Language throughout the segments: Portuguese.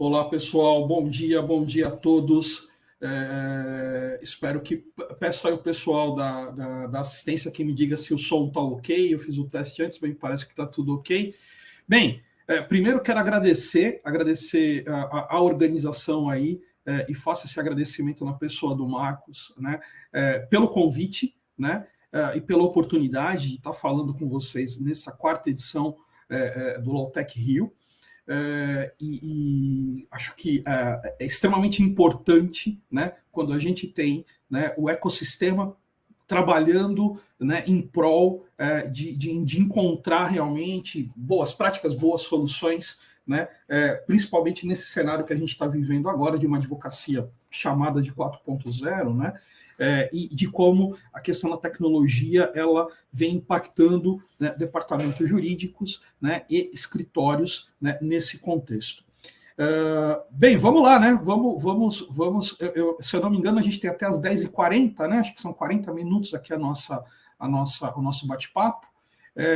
Olá, pessoal, bom dia a todos. Espero que... Peço aí o pessoal da assistência que me diga se o som está ok. Eu fiz o teste antes, mas parece que está tudo ok. Bem, primeiro quero agradecer a organização aí, e faço esse agradecimento na pessoa do Marcos, né, pelo convite, né, e pela oportunidade de estar falando com vocês nessa quarta edição do Lautech Rio. E acho que é extremamente importante, né, quando a gente tem, né, o ecossistema trabalhando, né, em prol de encontrar realmente boas práticas, boas soluções, né, principalmente nesse cenário que a gente está vivendo agora de uma advocacia chamada de 4.0, né, e de como a questão da tecnologia ela vem impactando, né, departamentos jurídicos, né, e escritórios, né, nesse contexto. Bem, vamos lá, né? Vamos. Se eu não me engano, a gente tem até as 10h40, né? Acho que são 40 minutos aqui o nosso bate-papo.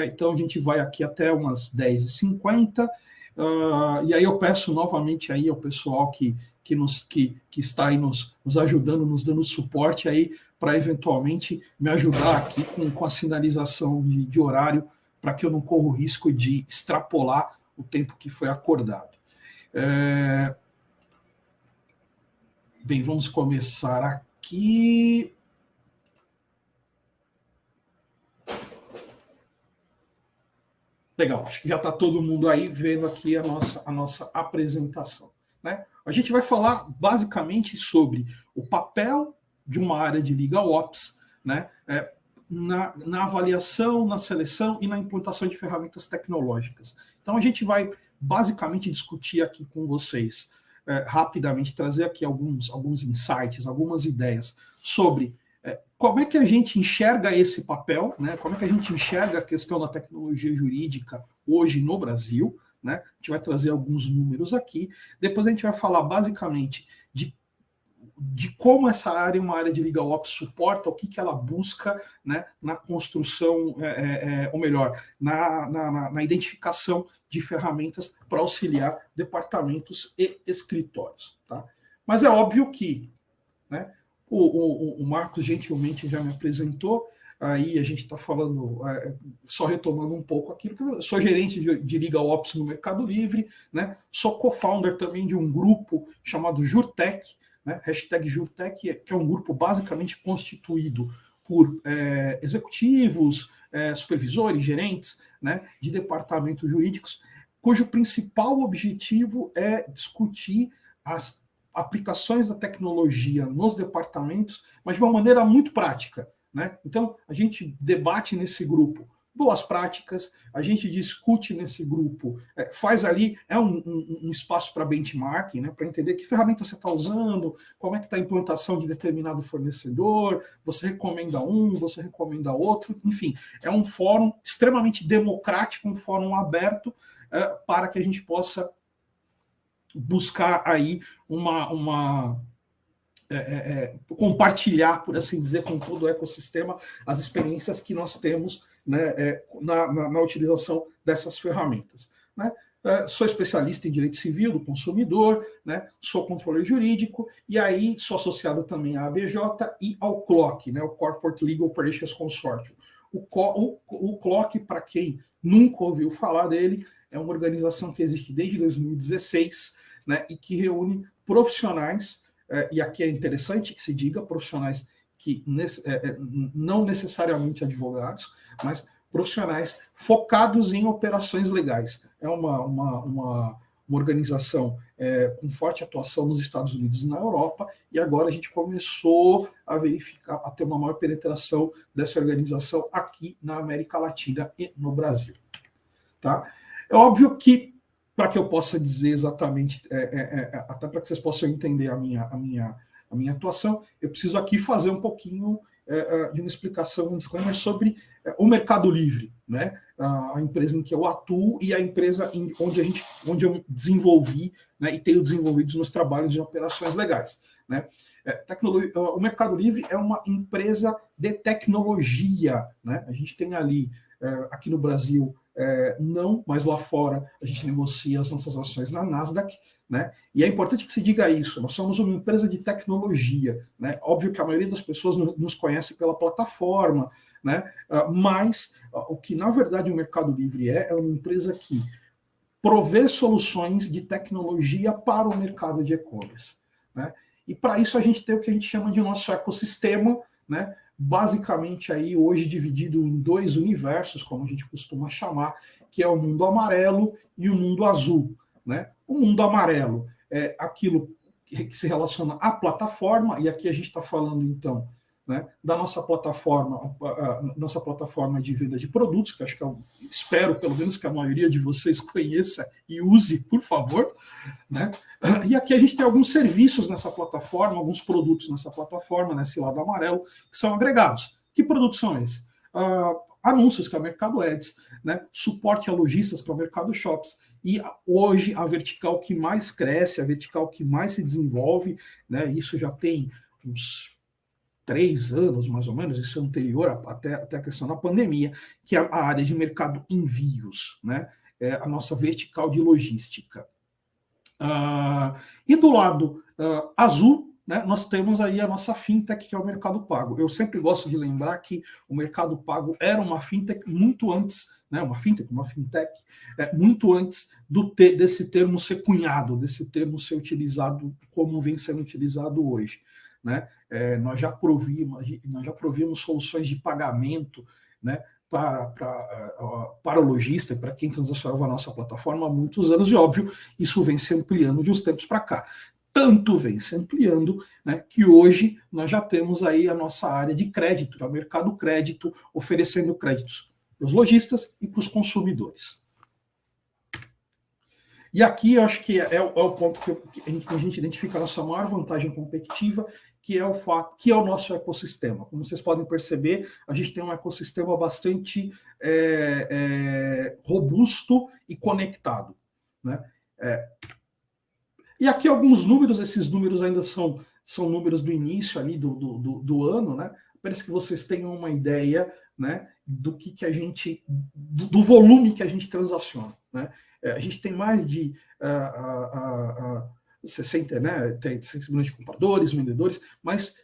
Então a gente vai aqui até umas 10h50. E aí eu peço novamente aí ao pessoal que está aí nos ajudando, nos dando suporte aí, para eventualmente me ajudar aqui com a sinalização de horário, para que eu não corra o risco de extrapolar o tempo que foi acordado. Bem, vamos começar aqui. Legal, acho que já está todo mundo aí vendo aqui a nossa apresentação, né? A gente vai falar basicamente sobre o papel de uma área de Legal Ops, né, na avaliação, na seleção e na implantação de ferramentas tecnológicas. Então a gente vai basicamente discutir aqui com vocês, rapidamente, trazer aqui alguns insights, algumas ideias sobre como é que a gente enxerga esse papel, né? Como é que a gente enxerga a questão da tecnologia jurídica hoje no Brasil, né? A gente vai trazer alguns números aqui. Depois a gente vai falar basicamente de como essa área, uma área de Legal Ops, suporta, o que ela busca, né, na construção, ou melhor, na identificação de ferramentas para auxiliar departamentos e escritórios. Tá? Mas é óbvio que, né, o Marcos gentilmente já me apresentou, aí a gente está falando, só retomando um pouco aquilo, que eu sou gerente de Legal Ops no Mercado Livre, né, sou co-founder também de um grupo chamado Jurtec, né, #Jurtec, que é um grupo basicamente constituído por executivos, supervisores, gerentes, né, de departamentos jurídicos, cujo principal objetivo é discutir as aplicações da tecnologia nos departamentos, mas de uma maneira muito prática, né? Então, a gente debate nesse grupo boas práticas, a gente discute nesse grupo, faz ali, um espaço para benchmarking, né, para entender que ferramenta você está usando, como é que está a implantação de determinado fornecedor, você recomenda um, você recomenda outro, enfim, é um fórum extremamente democrático, um fórum aberto, para que a gente possa buscar aí compartilhar, por assim dizer, com todo o ecossistema as experiências que nós temos, né, na utilização dessas ferramentas. Né? Sou especialista em direito civil do consumidor, né? Sou controller jurídico, e aí sou associado também à ABJ e ao CLOC, né? O Corporate Legal Operations Consortium. O CLOC, para quem nunca ouviu falar dele, é uma organização que existe desde 2016, né? E que reúne profissionais, e aqui é interessante que se diga, profissionais que não necessariamente advogados, mas profissionais focados em operações legais. É uma organização com forte atuação nos Estados Unidos e na Europa, e agora a gente começou a verificar, a ter uma maior penetração dessa organização aqui na América Latina e no Brasil. Tá? É óbvio que, para que eu possa dizer exatamente, até para que vocês possam entender a minha atuação, eu preciso aqui fazer um pouquinho de uma explicação, um disclaimer sobre o Mercado Livre, né? A empresa em que eu atuo e a empresa onde eu desenvolvi, né, e tenho desenvolvido os meus trabalhos de operações legais. Né? O Mercado Livre é uma empresa de tecnologia. Né? A gente tem ali, aqui no Brasil, Não, mas lá fora a gente negocia as nossas ações na Nasdaq, né? E é importante que se diga isso, nós somos uma empresa de tecnologia, né? Óbvio que a maioria das pessoas nos conhece pela plataforma, né? Mas o que na verdade o Mercado Livre é uma empresa que provê soluções de tecnologia para o mercado de e-commerce, né? E para isso a gente tem o que a gente chama de nosso ecossistema, né? Basicamente aí hoje dividido em dois universos, como a gente costuma chamar, que é o mundo amarelo e o mundo azul, né? O mundo amarelo é aquilo que se relaciona à plataforma, e aqui a gente está falando então, né, da nossa plataforma de venda de produtos, que acho que espero pelo menos que a maioria de vocês conheça e use, por favor, né? E aqui a gente tem alguns serviços nessa plataforma, alguns produtos nessa plataforma, nesse lado amarelo, que são agregados. Que produtos são esses? Anúncios, que é o Mercado Ads, né? Suporte a lojistas, que é o Mercado Shops, e hoje a vertical que mais cresce, a vertical que mais se desenvolve, né? Isso já tem uns 3 anos, mais ou menos, isso é anterior até a questão da pandemia, que é a área de mercado envios, né? É a nossa vertical de logística. E do lado azul, né, nós temos aí a nossa fintech, que é o Mercado Pago. Eu sempre gosto de lembrar que o Mercado Pago era uma fintech muito antes, né, uma fintech, muito antes desse termo ser cunhado, desse termo ser utilizado como vem sendo utilizado hoje, né? Nós já províamos soluções de pagamento, né, para o lojista, para quem transacionava a nossa plataforma há muitos anos, e óbvio, isso vem se ampliando de uns tempos para cá. Tanto vem se ampliando, né, que hoje nós já temos aí a nossa área de crédito, o Mercado Crédito, oferecendo créditos para os lojistas e para os consumidores. E aqui eu acho que é o ponto que a gente identifica a nossa maior vantagem competitiva, que é o nosso ecossistema. Como vocês podem perceber, a gente tem um ecossistema bastante robusto e conectado, né? E aqui alguns números, esses números ainda são números do início ali do ano, né? Para que vocês tenham uma ideia, né, do que a gente, do volume que a gente transaciona, né? A gente tem mais de 60, né, tem 6 milhões de compradores, vendedores, mas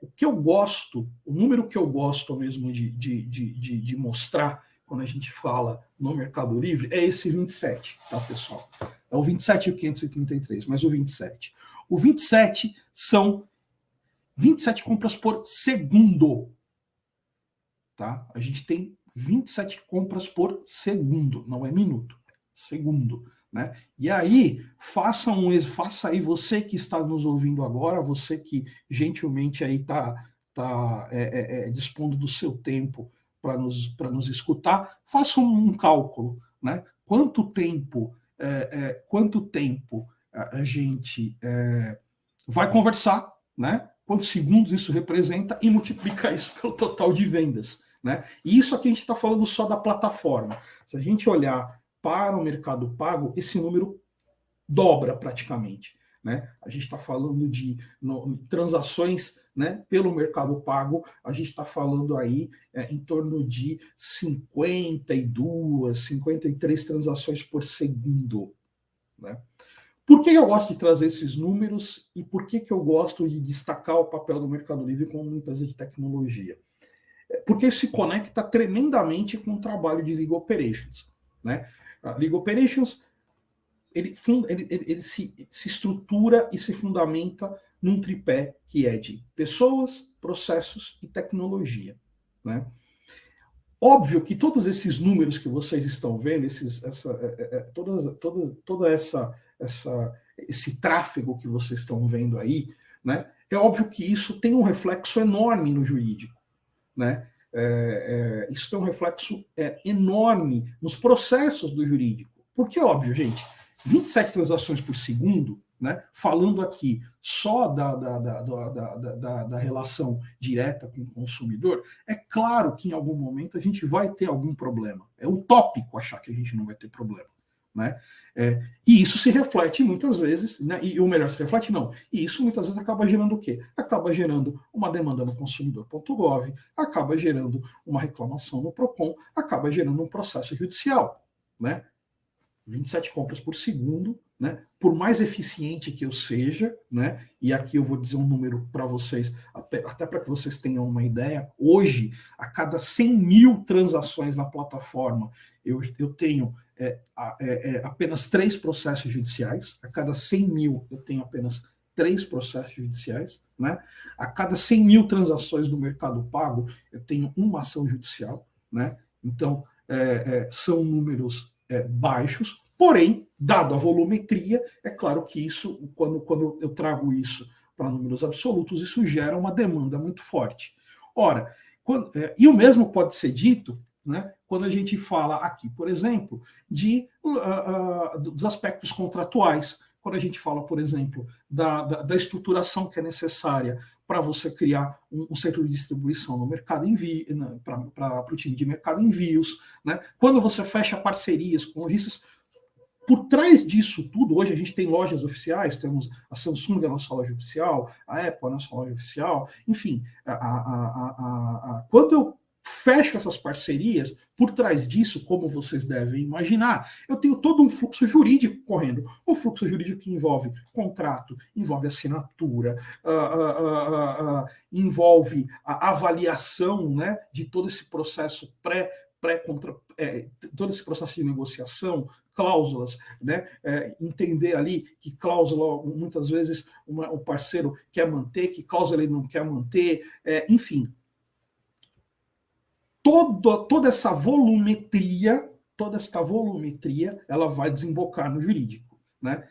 o que eu gosto, o número que eu gosto mesmo de mostrar quando a gente fala no Mercado Livre é esse 27, tá, pessoal? É o 27 e o 533, mas o 27. O 27 são 27 compras por segundo, tá? A gente tem 27 compras por segundo, não é minuto, é segundo, né? E aí, faça aí você que está nos ouvindo agora, você que gentilmente aí está dispondo do seu tempo para nos escutar, faça um cálculo, né? Quanto tempo a gente vai conversar, né? Quantos segundos isso representa e multiplica isso pelo total de vendas, né? E isso aqui a gente está falando só da plataforma. Se a gente olhar para o Mercado Pago, esse número dobra praticamente, né? A gente está falando de transações, né, pelo Mercado Pago, a gente está falando aí em torno de 52, 53 transações por segundo, né? Por que eu gosto de trazer esses números e por que eu gosto de destacar o papel do Mercado Livre como uma empresa de tecnologia? Porque se conecta tremendamente com o trabalho de Legal Operations, né? A Legal Operations ele se estrutura e se fundamenta num tripé que é de pessoas, processos e tecnologia, né? Óbvio que todos esses números que vocês estão vendo, esse tráfego que vocês estão vendo aí, né? É óbvio que isso tem um reflexo enorme no jurídico, né? Isso tem um reflexo enorme nos processos do jurídico. Porque, óbvio, gente, 27 transações por segundo, né, falando aqui só da relação direta com o consumidor, é claro que em algum momento a gente vai ter algum problema. É utópico achar que a gente não vai ter problema, né? E isso se reflete muitas vezes, né? E o melhor, se reflete não. E isso muitas vezes acaba gerando o quê? Acaba gerando uma demanda no consumidor.gov, acaba gerando uma reclamação no Procon, acaba gerando um processo judicial, né? 27 compras por segundo, né? Por mais eficiente que eu seja, né? E aqui eu vou dizer um número para vocês, até para que vocês tenham uma ideia. Hoje, a cada 100 mil transações na plataforma, eu tenho apenas 3 processos judiciais. A cada 100 mil, eu tenho apenas 3 processos judiciais, né? A cada 100 mil transações do Mercado Pago, eu tenho uma ação judicial, né? Então, são números baixos, porém, dado a volumetria, é claro que isso, quando eu trago isso para números absolutos, isso gera uma demanda muito forte. Ora, e o mesmo pode ser dito, né, quando a gente fala aqui, por exemplo, dos aspectos contratuais, quando a gente fala, por exemplo, da estruturação que é necessária para você criar um centro de distribuição no mercado para o time de mercado envios, né? Quando você fecha parcerias com lojistas, por trás disso tudo, hoje a gente tem lojas oficiais, temos a Samsung, a nossa loja oficial, a Apple, a nossa loja oficial, enfim, quando eu fecho essas parcerias, por trás disso, como vocês devem imaginar, eu tenho todo um fluxo jurídico correndo. Um fluxo jurídico que envolve contrato, envolve assinatura, envolve a avaliação, né, de todo esse processo todo esse processo de negociação, cláusulas, né? Entender ali que cláusula, muitas vezes, o parceiro quer manter, que cláusula ele não quer manter, enfim. Toda essa volumetria, ela vai desembocar no jurídico, né?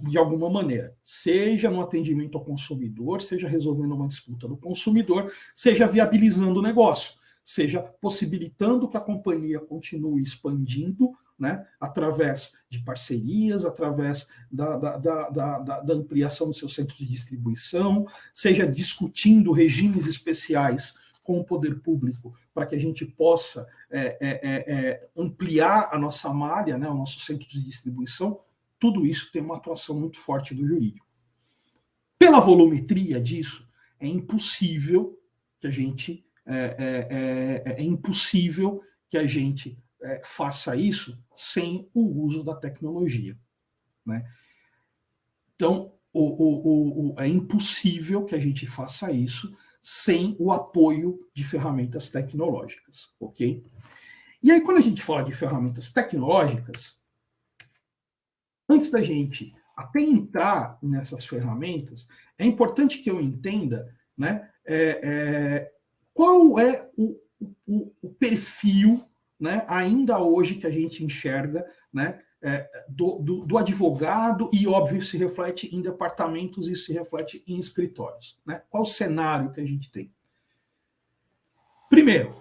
De alguma maneira, seja no atendimento ao consumidor, seja resolvendo uma disputa do consumidor, seja viabilizando o negócio, seja possibilitando que a companhia continue expandindo, né, através de parcerias, através da ampliação dos seus centros de distribuição, seja discutindo regimes especiais com o poder público para que a gente possa ampliar a nossa malha, né, o nosso centro de distribuição. Tudo isso tem uma atuação muito forte do jurídico. Pela volumetria disso, é impossível que a gente faça isso sem o uso da tecnologia, né? Então, é impossível que a gente faça isso sem o apoio de ferramentas tecnológicas, ok? E aí, quando a gente fala de ferramentas tecnológicas, antes da gente até entrar nessas ferramentas, é importante que eu entenda, né, qual é o perfil, né, ainda hoje que a gente enxerga, né, do advogado, e óbvio se reflete em departamentos e se reflete em escritórios, né? Qual o cenário que a gente tem? Primeiro,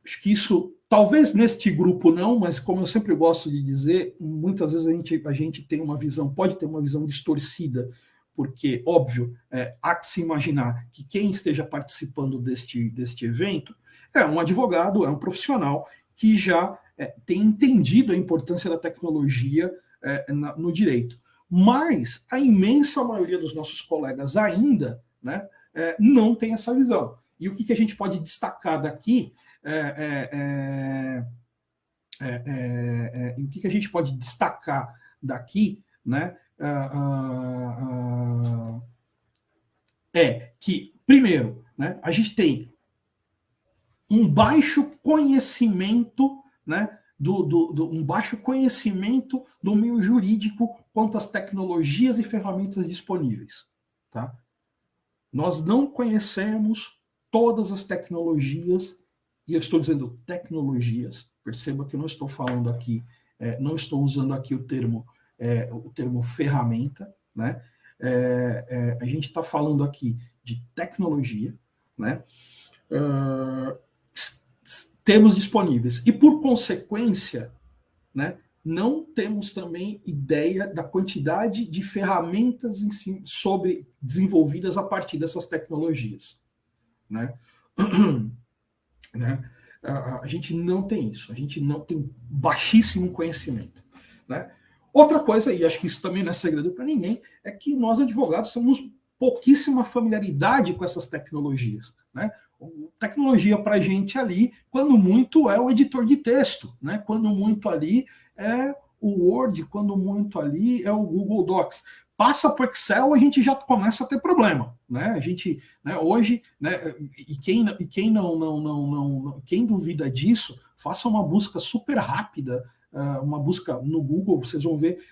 acho que isso, talvez neste grupo não, mas como eu sempre gosto de dizer, muitas vezes a gente tem uma visão, pode ter uma visão distorcida, porque, óbvio, há que se imaginar que quem esteja participando deste evento é um advogado, é um profissional que já tem entendido a importância da tecnologia no direito. Mas a imensa maioria dos nossos colegas ainda, né, não tem essa visão. E o que a gente pode destacar daqui e o que a gente pode destacar daqui, né, é que, primeiro, né, a gente tem um baixo conhecimento, né, um baixo conhecimento do meio jurídico quanto às tecnologias e ferramentas disponíveis. Tá? Nós não conhecemos todas as tecnologias, e eu estou dizendo tecnologias, perceba que eu não estou falando aqui, não estou usando aqui o termo ferramenta, né? A gente está falando aqui de tecnologia, né? Temos disponíveis. E, por consequência, né, não temos também ideia da quantidade de ferramentas desenvolvidas a partir dessas tecnologias. Né? A gente não tem isso, a gente não tem baixíssimo conhecimento. né? Outra coisa, e acho que isso também não é segredo para ninguém, é que nós advogados temos pouquíssima familiaridade com essas tecnologias, né? Tecnologia para a gente ali, quando muito é o editor de texto, né? Quando muito ali é o Word, quando muito ali é o Google Docs. Passa para o Excel, a gente já começa a ter problema, né? A gente, né, hoje, né, e quem quem duvida disso, faça uma busca super rápida, uma busca no Google, vocês vão ver,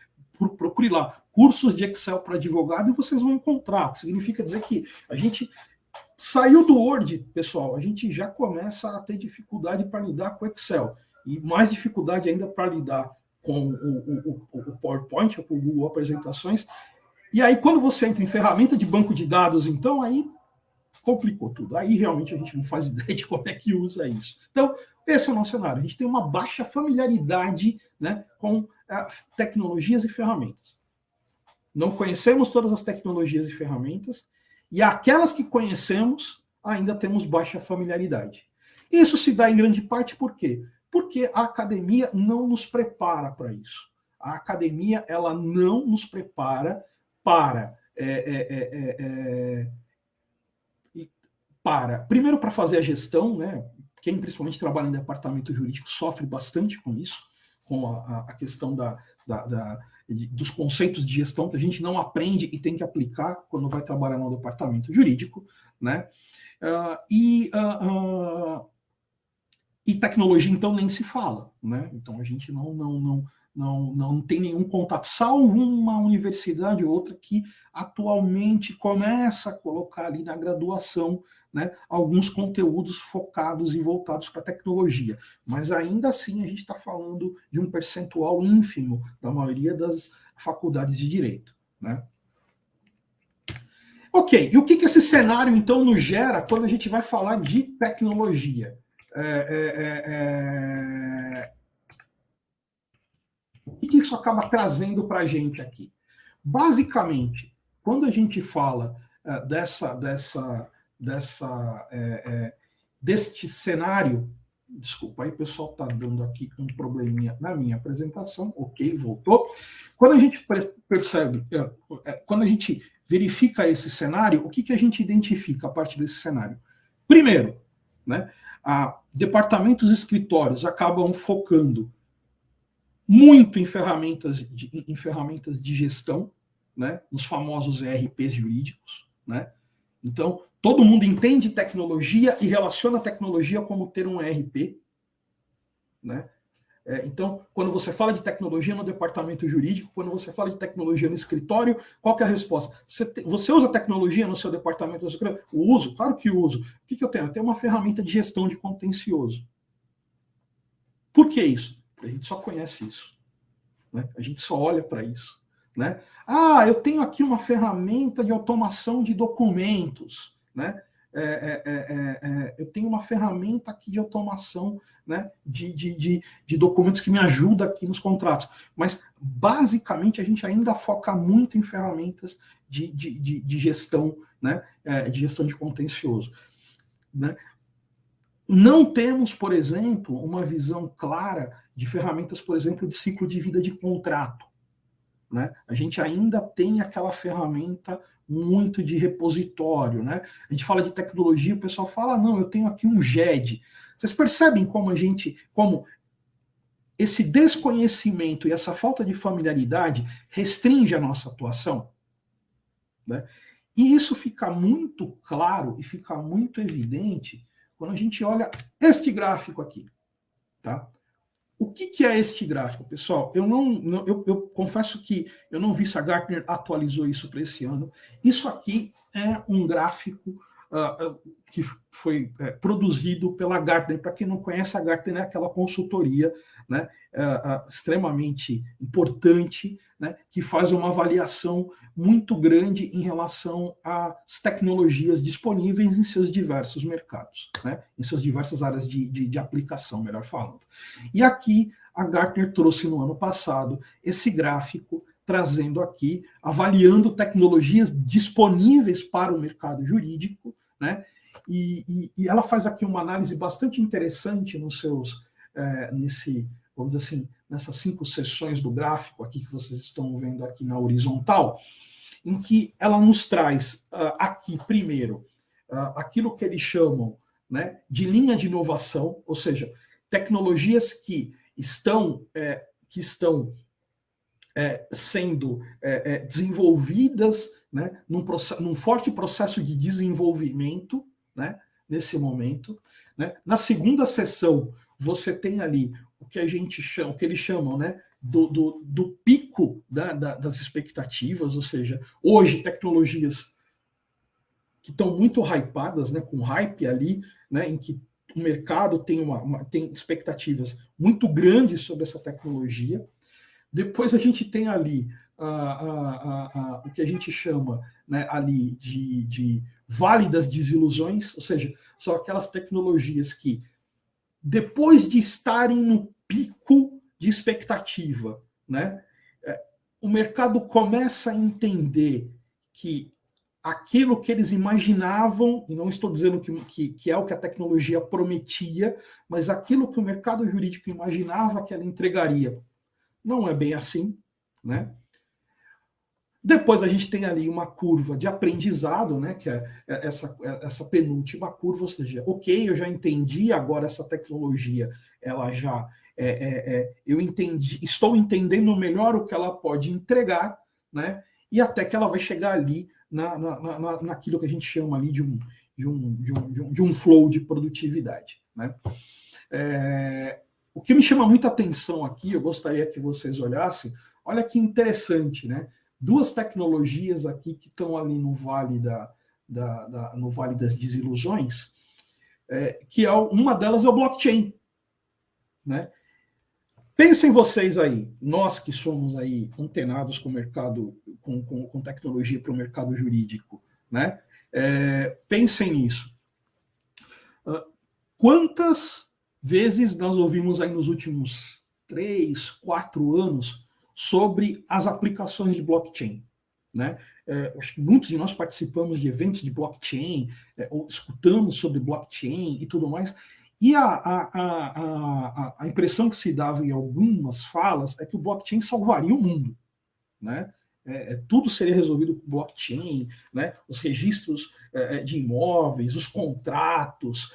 procure lá, cursos de Excel para advogado, e vocês vão encontrar. Significa dizer que a gente saiu do Word, pessoal, a gente já começa a ter dificuldade para lidar com o Excel, e mais dificuldade ainda para lidar com o PowerPoint, com o Google Apresentações. E aí, quando você entra em ferramenta de banco de dados, então, aí complicou tudo. Aí, realmente, a gente não faz ideia de como é que usa isso. Então, esse é o nosso cenário. A gente tem uma baixa familiaridade, né, com tecnologias e ferramentas. Não conhecemos todas as tecnologias e ferramentas, e aquelas que conhecemos, ainda temos baixa familiaridade. Isso se dá em grande parte por quê? Porque a academia não nos prepara para isso. A academia, ela não nos prepara primeiro, para fazer a gestão, né? Quem principalmente trabalha em departamento jurídico sofre bastante com isso, com a questão dos conceitos de gestão que a gente não aprende e tem que aplicar quando vai trabalhar no departamento jurídico, né? E tecnologia, então, nem se fala, né? Então, a gente não tem nenhum contato, salvo uma universidade ou outra que atualmente começa a colocar ali na graduação, né, alguns conteúdos focados e voltados para a tecnologia. Mas ainda assim a gente está falando de um percentual ínfimo da maioria das faculdades de direito, né? Ok, e o que esse cenário então nos gera quando a gente vai falar de tecnologia? O que isso acaba trazendo para a gente aqui? Basicamente, quando a gente fala deste cenário, desculpa aí, pessoal, está dando aqui um probleminha na minha apresentação, ok, voltou. Quando a gente percebe, quando a gente verifica esse cenário, o que a gente identifica a partir desse cenário? Primeiro, né, departamentos e escritórios acabam focando muito em ferramentas de gestão, né, nos famosos ERPs jurídicos, né? Então, todo mundo entende tecnologia e relaciona a tecnologia como ter um ERP, né? Então, quando você fala de tecnologia no departamento jurídico, quando você fala de tecnologia no escritório, qual que é a resposta? Você usa tecnologia no seu departamento? O uso? Claro que uso. O que eu tenho? Eu tenho uma ferramenta de gestão de contencioso. Por que isso? A gente só conhece isso, né? A gente só olha para isso, né? Eu tenho aqui uma ferramenta de automação de documentos, né? Eu tenho uma ferramenta aqui de automação, né, de documentos que me ajuda aqui nos contratos. Mas, basicamente, a gente ainda foca muito em ferramentas de gestão, né, de gestão de contencioso, né? Não temos, por exemplo, uma visão clara de ferramentas, por exemplo, de ciclo de vida de contrato, né? A gente ainda tem aquela ferramenta muito de repositório, né? A gente fala de tecnologia, o pessoal fala, não, eu tenho aqui um GED. Vocês percebem como como esse desconhecimento e essa falta de familiaridade restringe a nossa atuação, né? E isso fica muito claro e fica muito evidente quando a gente olha este gráfico aqui, tá? O que é este gráfico, pessoal? Eu confesso que eu não vi se a Gartner atualizou isso para esse ano. Isso aqui é um gráfico que foi produzido pela Gartner. Para quem não conhece, a Gartner é aquela consultoria, né, extremamente importante, né, que faz uma avaliação muito grande em relação às tecnologias disponíveis em seus diversos mercados, né, em suas diversas áreas de aplicação, melhor falando. E aqui a Gartner trouxe no ano passado esse gráfico, trazendo aqui, avaliando tecnologias disponíveis para o mercado jurídico, né? E ela faz aqui uma análise bastante interessante nos seus, vamos dizer assim, nessas 5 seções do gráfico aqui que vocês estão vendo aqui na horizontal, em que ela nos traz aqui, primeiro, aquilo que eles chamam, né, de linha de inovação, ou seja, tecnologias que estão sendo desenvolvidas, né, num forte processo de desenvolvimento, né, nesse momento. Né? Na segunda seção, você tem ali o que eles chamam, né, do pico das expectativas, ou seja, hoje tecnologias que estão muito hypadas, né, com hype ali, né, em que o mercado tem expectativas muito grandes sobre essa tecnologia. Depois a gente tem ali o que a gente chama, né, ali de vale das desilusões, ou seja, são aquelas tecnologias que, depois de estarem no pico de expectativa, né, o mercado começa a entender que aquilo que eles imaginavam, e não estou dizendo que é o que a tecnologia prometia, mas aquilo que o mercado jurídico imaginava que ela entregaria, não é bem assim, né? Depois a gente tem ali uma curva de aprendizado, né, que é essa penúltima curva, ou seja, ok, eu já entendi, agora essa tecnologia, ela já, eu entendi, estou entendendo melhor o que ela pode entregar, né, e até que ela vai chegar ali naquilo que a gente chama ali de um flow de produtividade, né. O que me chama muita atenção aqui, eu gostaria que vocês olhassem, olha que interessante, né? 2 tecnologias aqui que estão ali no vale no vale das desilusões, que uma delas é o blockchain, né? Pensem vocês aí, nós que somos aí antenados com o mercado, com tecnologia para o mercado jurídico, né? Pensem nisso. Quantas vezes nós ouvimos aí nos últimos 3, 4 anos sobre as aplicações de blockchain, né? Acho que muitos de nós participamos de eventos de blockchain, ou escutamos sobre blockchain e tudo mais, e a impressão que se dava em algumas falas é que o blockchain salvaria o mundo, né? Tudo seria resolvido com blockchain, né? Os registros de imóveis, os contratos,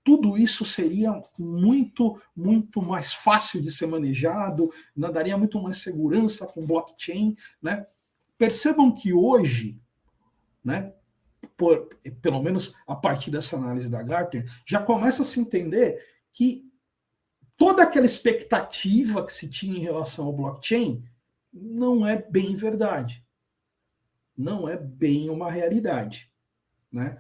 tudo isso seria muito, muito mais fácil de ser manejado, né? Daria muito mais segurança com blockchain, né? Percebam que hoje, né, pelo menos a partir dessa análise da Gartner, já começa a se entender que toda aquela expectativa que se tinha em relação ao blockchain não é bem verdade. Não é bem uma realidade, né?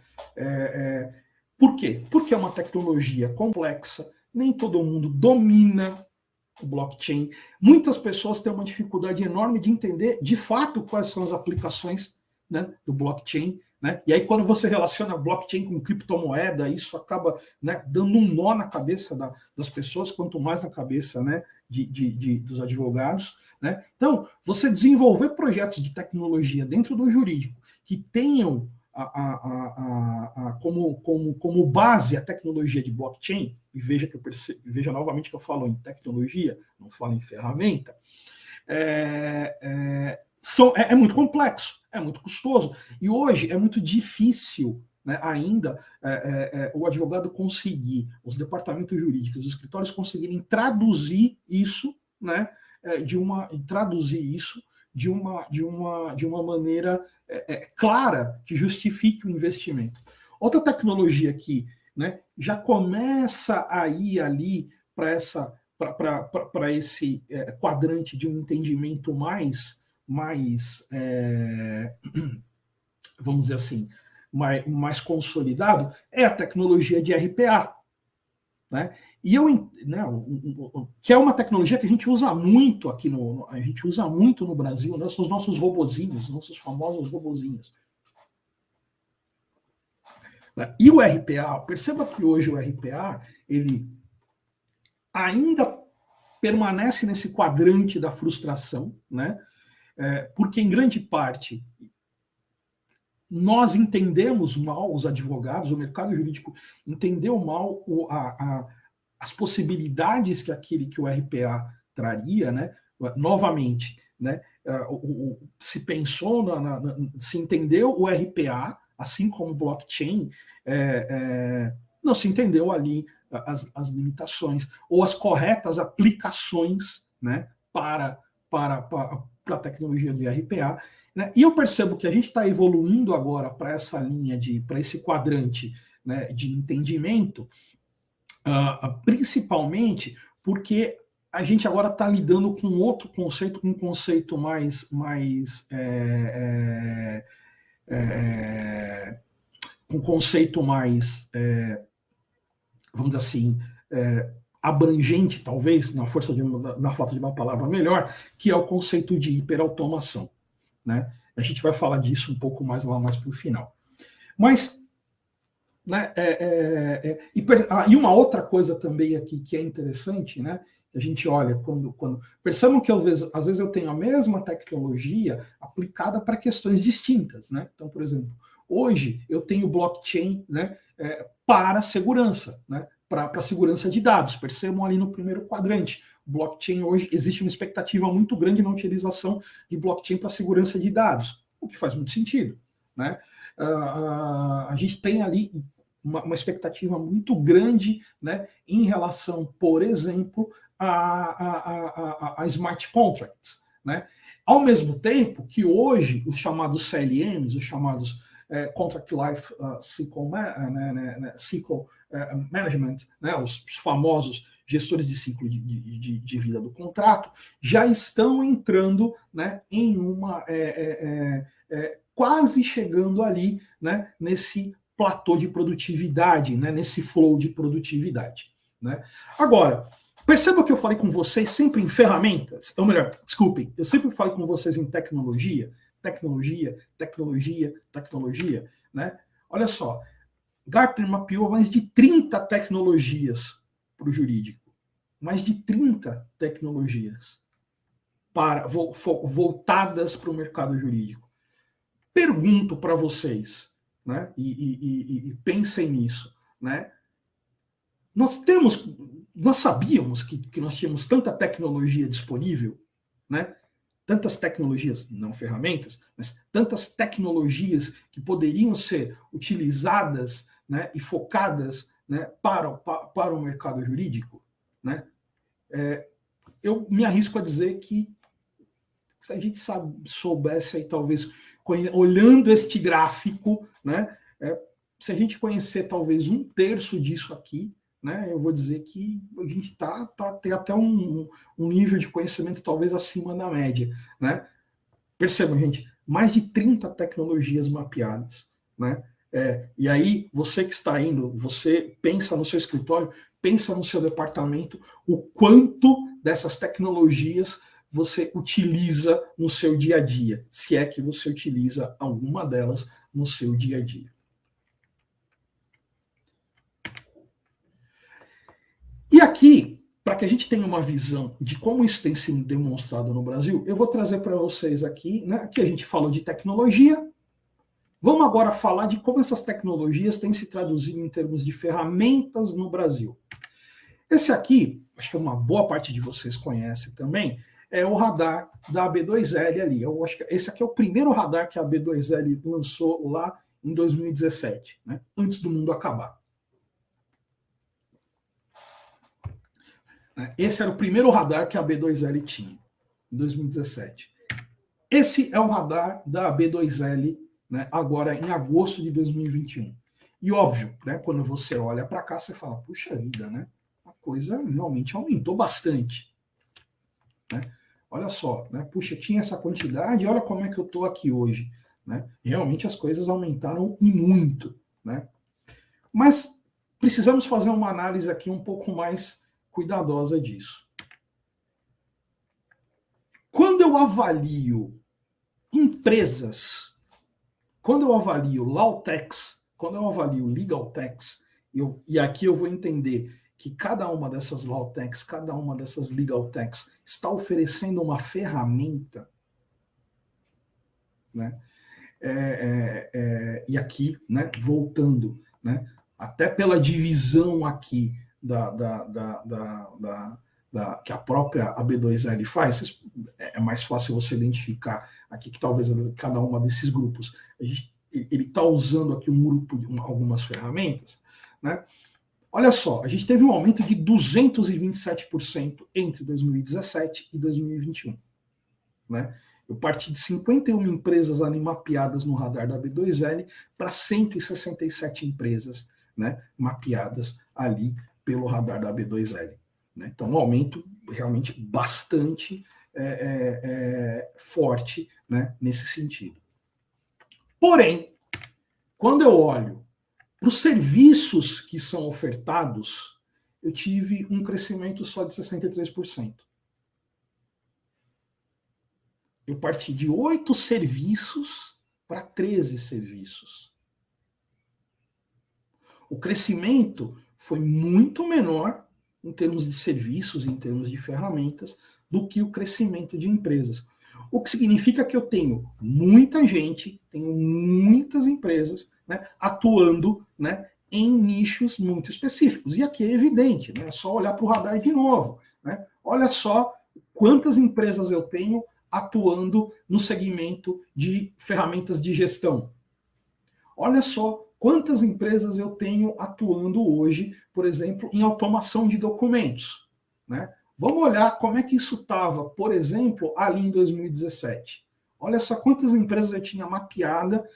Por quê? Porque é uma tecnologia complexa, nem todo mundo domina o blockchain. Muitas pessoas têm uma dificuldade enorme de entender, de fato, quais são as aplicações, né, do blockchain. Né? E aí, quando você relaciona blockchain com criptomoeda, isso acaba, né, dando um nó na cabeça das pessoas, quanto mais na cabeça, né, dos advogados. Né? Então, você desenvolver projetos de tecnologia dentro do jurídico que tenham como base a tecnologia de blockchain, e veja novamente que eu falo em tecnologia, não falo em ferramenta, é muito complexo, é muito custoso. E hoje é muito difícil, né, ainda o advogado conseguir, os departamentos jurídicos, os escritórios conseguirem traduzir isso, né, de uma maneira clara que justifique o investimento. Outra tecnologia que, né, já começa a ir ali para esse quadrante de um entendimento mais vamos dizer assim, mais consolidado, é a tecnologia de RPA. Né? Que é uma tecnologia que a gente usa muito aqui a gente usa muito no Brasil, né? São os nossos robozinhos, nossos famosos robozinhos. E o RPA, perceba que hoje o RPA, ele ainda permanece nesse quadrante da frustração, né? Porque em grande parte nós entendemos mal, os advogados, o mercado jurídico entendeu mal a as possibilidades que o RPA traria, né? Novamente, né? Se pensou, se entendeu o RPA, assim como o blockchain, não se entendeu ali as limitações ou as corretas aplicações, né, para a tecnologia de RPA. Né? E eu percebo que a gente está evoluindo agora para essa linha, para esse quadrante, né, de entendimento, principalmente porque a gente agora está lidando com outro conceito, com um conceito mais um conceito mais, vamos dizer assim, abrangente, talvez, na falta de uma palavra melhor, que é o conceito de hiperautomação. Né? A gente vai falar disso um pouco mais lá mais para o final. Mas, né, e uma outra coisa também aqui que é interessante, né? A gente olha quando percebam que às vezes eu tenho a mesma tecnologia aplicada para questões distintas, né? Então, por exemplo, hoje eu tenho blockchain, né, para segurança, né? Para segurança de dados. Percebam ali no primeiro quadrante. Blockchain hoje existe uma expectativa muito grande na utilização de blockchain para segurança de dados, o que faz muito sentido, né? A gente tem ali uma expectativa muito grande, né, em relação, por exemplo, a smart contracts, né? Ao mesmo tempo que hoje os chamados CLMs, os chamados Contract Life Cycle Management, né, os famosos gestores de ciclo de vida do contrato, já estão entrando, né, em uma quase chegando ali, né, nesse platô de produtividade, né, nesse flow de produtividade. Né? Agora, perceba que eu falei com vocês sempre em ferramentas, ou melhor, desculpem, eu sempre falei com vocês em tecnologia, né? Olha só, Gartner mapeou mais de 30 tecnologias para o jurídico, mais de 30 tecnologias voltadas para o mercado jurídico. Pergunto para vocês, né? E pensem nisso, né? Nós sabíamos que nós tínhamos tanta tecnologia disponível, né? Tantas tecnologias, não ferramentas, mas tantas tecnologias que poderiam ser utilizadas, né, e focadas, né, para o mercado jurídico, né? Eu me arrisco a dizer que se a gente soubesse aí, talvez, olhando este gráfico, né, se a gente conhecer talvez 1/3 disso aqui, né, eu vou dizer que a gente tem até um nível de conhecimento talvez acima da média. Né? Percebam, gente, mais de 30 tecnologias mapeadas. Né? E aí, você que está indo, você pensa no seu escritório, pensa no seu departamento, o quanto dessas tecnologias você utiliza no seu dia a dia, se é que você utiliza alguma delas no seu dia a dia. E aqui, para que a gente tenha uma visão de como isso tem sido demonstrado no Brasil, eu vou trazer para vocês aqui, né? Aqui a gente falou de tecnologia. Vamos agora falar de como essas tecnologias têm se traduzido em termos de ferramentas no Brasil. Esse aqui, acho que uma boa parte de vocês conhece também, é o radar da AB2L ali. Eu acho que esse aqui é o primeiro radar que a AB2L lançou lá em 2017, né? Antes do mundo acabar. Esse era o primeiro radar que a B2L tinha, em 2017. Esse é o radar da B2L, né, agora em agosto de 2021. E óbvio, né, quando você olha para cá, você fala, puxa vida, né, a coisa realmente aumentou bastante. Né? Olha só, né, puxa, tinha essa quantidade, olha como é que eu estou aqui hoje. Né? Realmente as coisas aumentaram e muito. Né? Mas precisamos fazer uma análise aqui um pouco mais cuidadosa disso. Quando eu avalio empresas, quando eu avalio Lawtechs, quando eu avalio Legaltechs, e aqui eu vou entender que cada uma dessas Lawtechs, cada uma dessas Legaltechs está oferecendo uma ferramenta, né? E aqui, né, voltando, né, até pela divisão aqui que a própria AB2L faz, é mais fácil você identificar aqui que talvez cada uma desses grupos, ele está usando aqui um grupo de algumas ferramentas, né? Olha só, a gente teve um aumento de 227% entre 2017 e 2021. Né? Eu parti de 51 empresas ali mapeadas no radar da B2L para 167 empresas, né, mapeadas ali pelo radar da B2L. Né? Então, um aumento realmente bastante forte, né, nesse sentido. Porém, quando eu olho para os serviços que são ofertados, eu tive um crescimento só de 63%. Eu parti de 8 serviços para 13 serviços. O crescimento foi muito menor em termos de serviços, em termos de ferramentas, do que o crescimento de empresas. O que significa que eu tenho muita gente, tenho muitas empresas, né, atuando, né, em nichos muito específicos. E aqui é evidente, né, é só olhar para o radar de novo. Né? Olha só quantas empresas eu tenho atuando no segmento de ferramentas de gestão. Olha só quantas empresas eu tenho atuando hoje, por exemplo, em automação de documentos. Né? Vamos olhar como é que isso estava, por exemplo, ali em 2017. Olha só quantas empresas eu tinha mapeada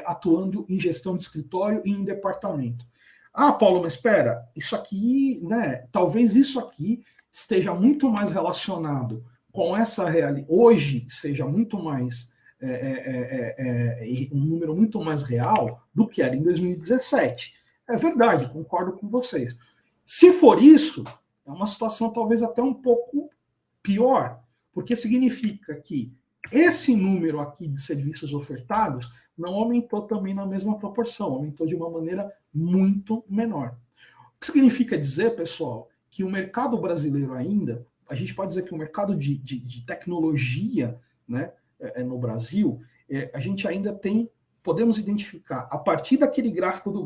atuando em gestão de escritório e em departamento. Ah, Paulo, mas espera, isso aqui, né? Talvez isso aqui esteja muito mais relacionado com essa realidade, hoje seja muito mais um número muito mais real do que era em 2017. É verdade, concordo com vocês. Se for isso, é uma situação talvez até um pouco pior, porque significa que esse número aqui de serviços ofertados não aumentou também na mesma proporção, aumentou de uma maneira muito menor. O que significa dizer, pessoal, que o mercado brasileiro ainda, a gente pode dizer que o mercado de tecnologia, né, no Brasil, a gente ainda tem, podemos identificar, a partir daquele gráfico da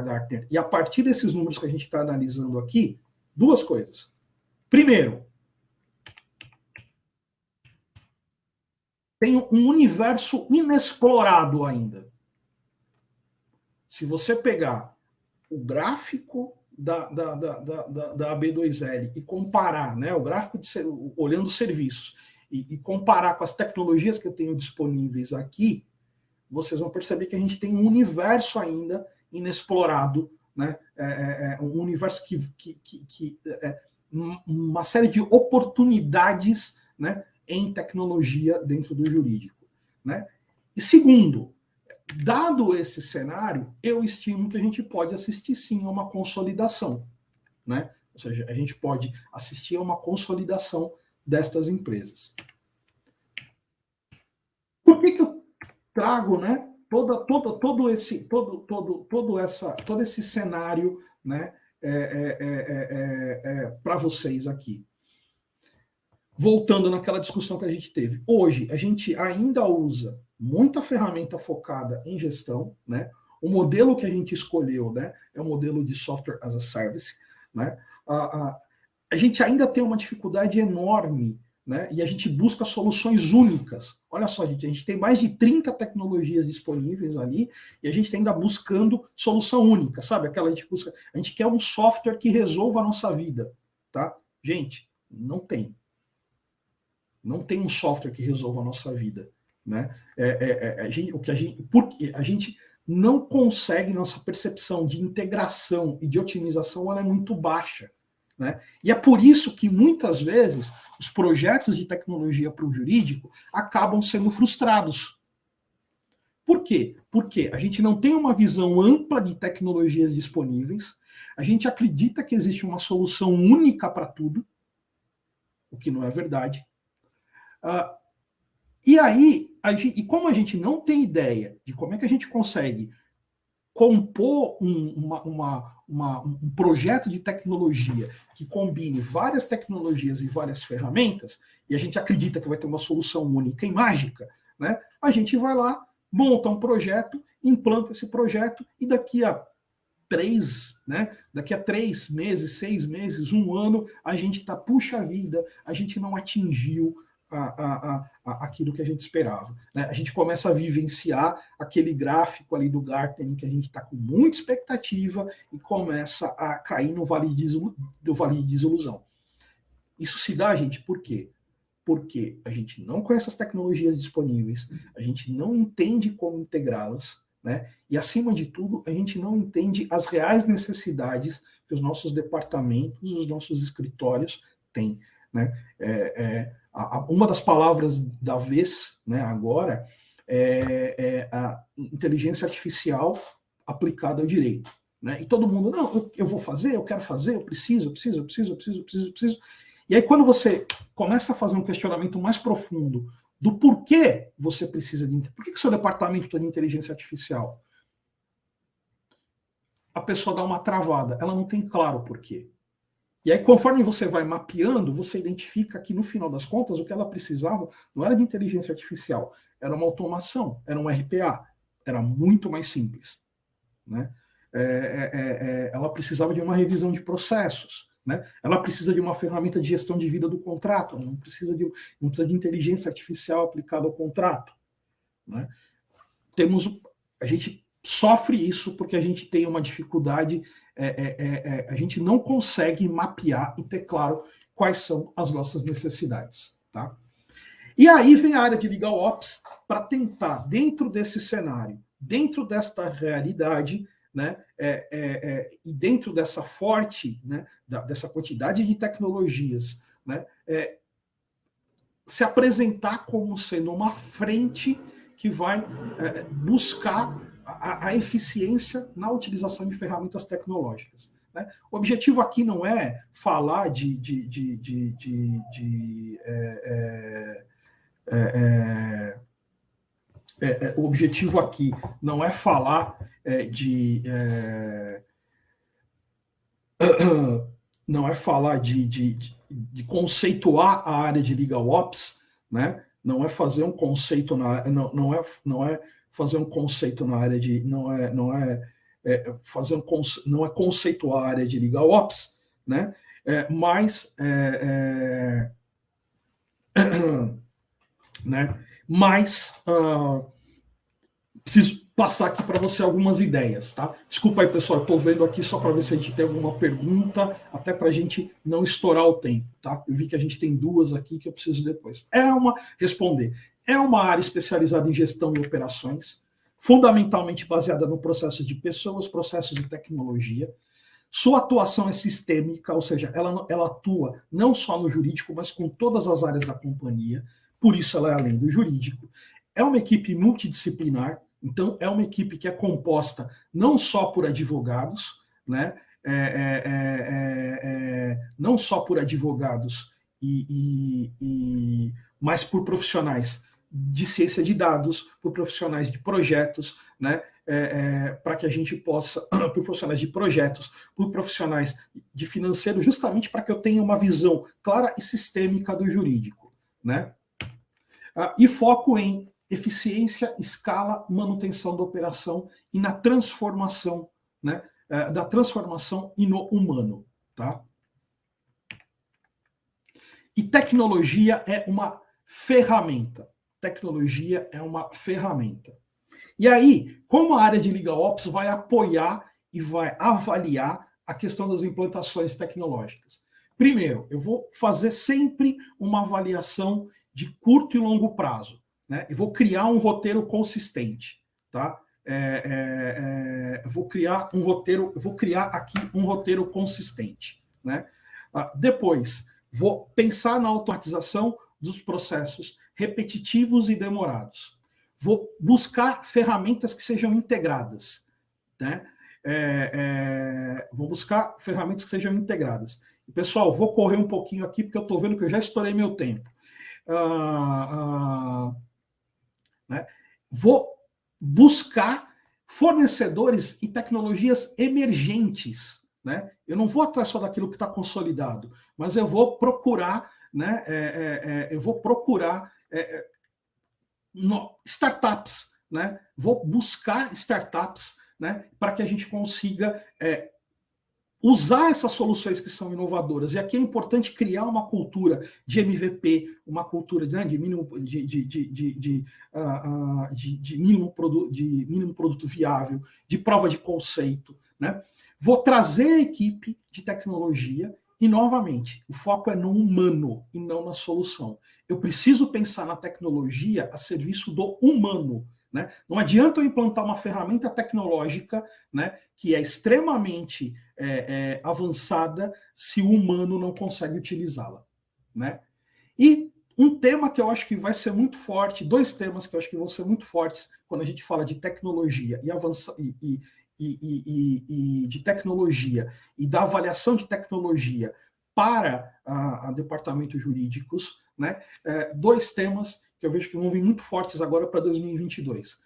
Gartner, e a partir desses números que a gente está analisando aqui, duas coisas. Primeiro, tem um universo inexplorado ainda. Se você pegar o gráfico da AB2L e comparar, né, o gráfico olhando os serviços, e comparar com as tecnologias que eu tenho disponíveis aqui, vocês vão perceber que a gente tem um universo ainda inexplorado, né, um universo uma série de oportunidades, né, em tecnologia dentro do jurídico. Né? E segundo, dado esse cenário, eu estimo que a gente pode assistir sim a uma consolidação. Né? Ou seja, a gente pode assistir a uma consolidação destas empresas. Por que eu trago, né, todo esse cenário, né, para vocês aqui? Voltando naquela discussão que a gente teve. Hoje, a gente ainda usa muita ferramenta focada em gestão, né? O modelo que a gente escolheu, né, é o modelo de software as a service, né? A gente ainda tem uma dificuldade enorme, né? E a gente busca soluções únicas. Olha só, gente, a gente tem mais de 30 tecnologias disponíveis ali e a gente está ainda buscando solução única, sabe? A gente quer um software que resolva a nossa vida, tá? Gente, não tem. Não tem um software que resolva a nossa vida. Né? Porque a gente não consegue, nossa percepção de integração e de otimização ela é muito baixa. Né? E é por isso que muitas vezes os projetos de tecnologia para o jurídico acabam sendo frustrados. Por quê? Porque a gente não tem uma visão ampla de tecnologias disponíveis, a gente acredita que existe uma solução única para tudo, o que não é verdade. E aí, como a gente não tem ideia de como é que a gente consegue compor um projeto de tecnologia que combine várias tecnologias e várias ferramentas, e a gente acredita que vai ter uma solução única e mágica, né? A gente vai lá, monta um projeto, implanta esse projeto, e daqui a daqui a 3 meses, 6 meses, 1 ano, a gente está, puxa vida, a gente não atingiu aquilo que a gente esperava. Né? A gente começa a vivenciar aquele gráfico ali do Gartner que a gente está com muita expectativa e começa a cair no vale de desilusão. Isso se dá, gente, por quê? Porque a gente não conhece as tecnologias disponíveis, a gente não entende como integrá-las, né? E, acima de tudo, a gente não entende as reais necessidades que os nossos departamentos, os nossos escritórios têm. Né? Uma das palavras da vez, né, agora, é a inteligência artificial aplicada ao direito. Né? E todo mundo, não, eu vou fazer, eu quero fazer, eu preciso. E aí, quando você começa a fazer um questionamento mais profundo do porquê você precisa de... Por que o seu departamento precisa de inteligência artificial? A pessoa dá uma travada, ela não tem claro o porquê. E aí, conforme você vai mapeando, você identifica que, no final das contas, o que ela precisava não era de inteligência artificial, era uma automação, era um RPA, era muito mais simples. Né? Ela precisava de uma revisão de processos, né? Ela precisa de uma ferramenta de gestão de vida do contrato, não precisa de inteligência artificial aplicada ao contrato. Né? A gente sofre isso porque a gente tem uma dificuldade, a gente não consegue mapear e ter claro quais são as nossas necessidades. Tá? E aí vem a área de Legal Ops para tentar, dentro desse cenário, dentro desta realidade, né, e dentro dessa forte, né, dessa quantidade de tecnologias, né, se apresentar como sendo uma frente que vai buscar a eficiência na utilização de ferramentas tecnológicas. Né? O objetivo aqui não é falar o objetivo aqui não é falar não é falar de conceituar a área de Legal Ops, né? Não é fazer um conceito não é fazer um conceito na área de não é conceituar a área de Legal Ops, né? Preciso passar aqui para você algumas ideias, tá? Desculpa aí, pessoal, eu estou vendo aqui só para ver se a gente tem alguma pergunta, até para a gente não estourar o tempo, tá? Eu vi que a gente tem 2 aqui que eu preciso depois. Responder. É uma área especializada em gestão e operações, fundamentalmente baseada no processo de pessoas, processos de tecnologia. Sua atuação é sistêmica, ou seja, ela atua não só no jurídico, mas com todas as áreas da companhia, por isso ela é além do jurídico. É uma equipe multidisciplinar, então é uma equipe que é composta não só por advogados, né? Não só por advogados, mas por profissionais de ciência de dados, por profissionais de projetos, né? Para que a gente possa, por profissionais de projetos, por profissionais de financeiro, justamente para que eu tenha uma visão clara e sistêmica do jurídico. Né? E foco em eficiência, escala, manutenção da operação e na transformação, né, da transformação e no humano. Tá? E tecnologia é uma ferramenta. Tecnologia é uma ferramenta. E aí, como a área de Legal Ops vai apoiar e vai avaliar a questão das implantações tecnológicas? Primeiro, eu vou fazer sempre uma avaliação de curto e longo prazo. Né? Eu vou criar um roteiro consistente. Tá? Eu vou criar aqui um roteiro consistente. Né? Depois, vou pensar na automatização dos processos repetitivos e demorados. Vou buscar ferramentas que sejam integradas. Né? Vou buscar ferramentas que sejam integradas. E, pessoal, vou correr um pouquinho aqui, porque eu estou vendo que eu já estourei meu tempo. Né? Vou buscar fornecedores e tecnologias emergentes. Né? Eu não vou atrás só daquilo que está consolidado, mas eu vou procurar, né? Startups. Né? Vou buscar startups né, para que a gente consiga usar essas soluções que são inovadoras. E aqui é importante criar uma cultura de MVP, uma cultura de mínimo, de mínimo produto viável, de prova de conceito, né? Vou trazer a equipe de tecnologia e, novamente, o foco é no humano e não na solução. Eu preciso pensar na tecnologia a serviço do humano, né? Não adianta eu implantar uma ferramenta tecnológica, né, que é extremamente avançada se o humano não consegue utilizá-la, né? E um tema que eu acho que vai ser muito forte, dois temas que eu acho que vão ser muito fortes quando a gente fala de tecnologia e de tecnologia e da avaliação de tecnologia para a departamentos jurídicos, né? Dois temas que eu vejo que vão vir muito fortes agora para 2022.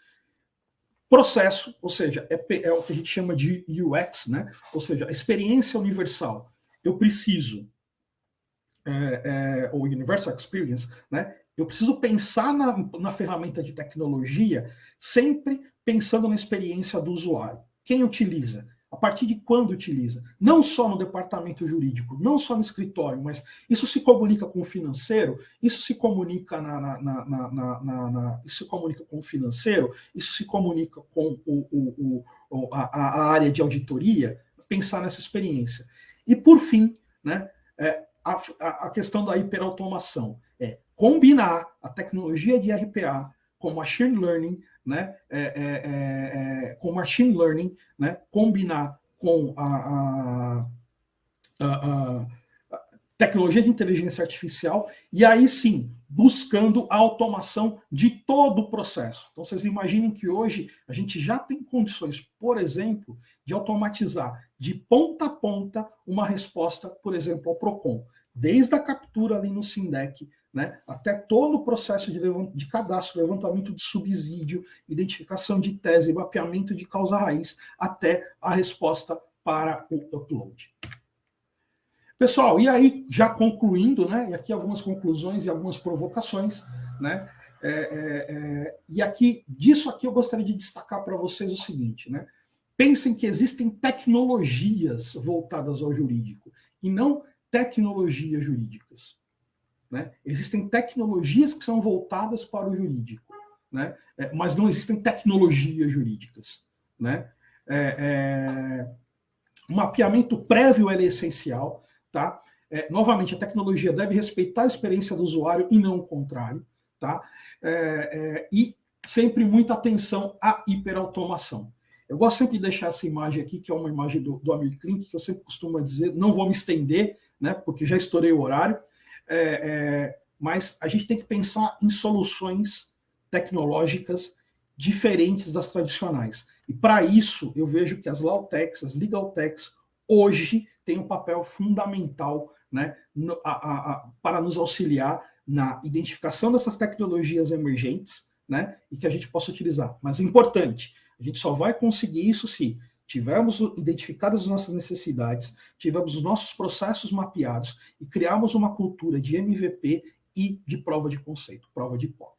Processo, ou seja, é o que a gente chama de UX, né? Ou seja, a experiência universal. Eu preciso, ou Universal Experience, né? Eu preciso pensar na ferramenta de tecnologia sempre pensando na experiência do usuário. Quem utiliza? A partir de quando utiliza? Não só no departamento jurídico, não só no escritório, mas isso se comunica com o financeiro, isso se comunica isso se comunica com o financeiro, isso se comunica com a área de auditoria, pensar nessa experiência. E por fim, né, a questão da hiperautomação é combinar a tecnologia de RPA com machine learning, né, com machine learning, né, combinar com a tecnologia de inteligência artificial e aí sim, buscando a automação de todo o processo. Então vocês imaginem que hoje a gente já tem condições, por exemplo, de automatizar de ponta a ponta uma resposta, por exemplo, ao PROCON. Desde a captura ali no SINDEC, né, até todo o processo de cadastro, levantamento de subsídio, identificação de tese, mapeamento de causa raiz, até a resposta para o upload. Pessoal, e aí, já concluindo, né, e aqui algumas conclusões e algumas provocações, né, e aqui, disso aqui eu gostaria de destacar para vocês o seguinte, né, pensem que existem tecnologias voltadas ao jurídico, e não tecnologias jurídicas. Né? Existem tecnologias que são voltadas para o jurídico, né? Mas não existem tecnologias jurídicas. Né? Mapeamento prévio é essencial. Tá? Novamente, a tecnologia deve respeitar a experiência do usuário e não o contrário. Tá? E sempre muita atenção à hiperautomação. Eu gosto sempre de deixar essa imagem aqui, que é uma imagem do Amir Klink, que eu sempre costumo dizer, não vou me estender, né, porque já estourei o horário, mas a gente tem que pensar em soluções tecnológicas diferentes das tradicionais. E para isso, eu vejo que as Lawtechs, as Legaltechs, hoje têm um papel fundamental, né, para nos auxiliar na identificação dessas tecnologias emergentes, né, e que a gente possa utilizar. Mas é importante, a gente só vai conseguir isso se tivermos identificadas as nossas necessidades, tivermos os nossos processos mapeados e criarmos uma cultura de MVP e de prova de conceito, prova de hipótese.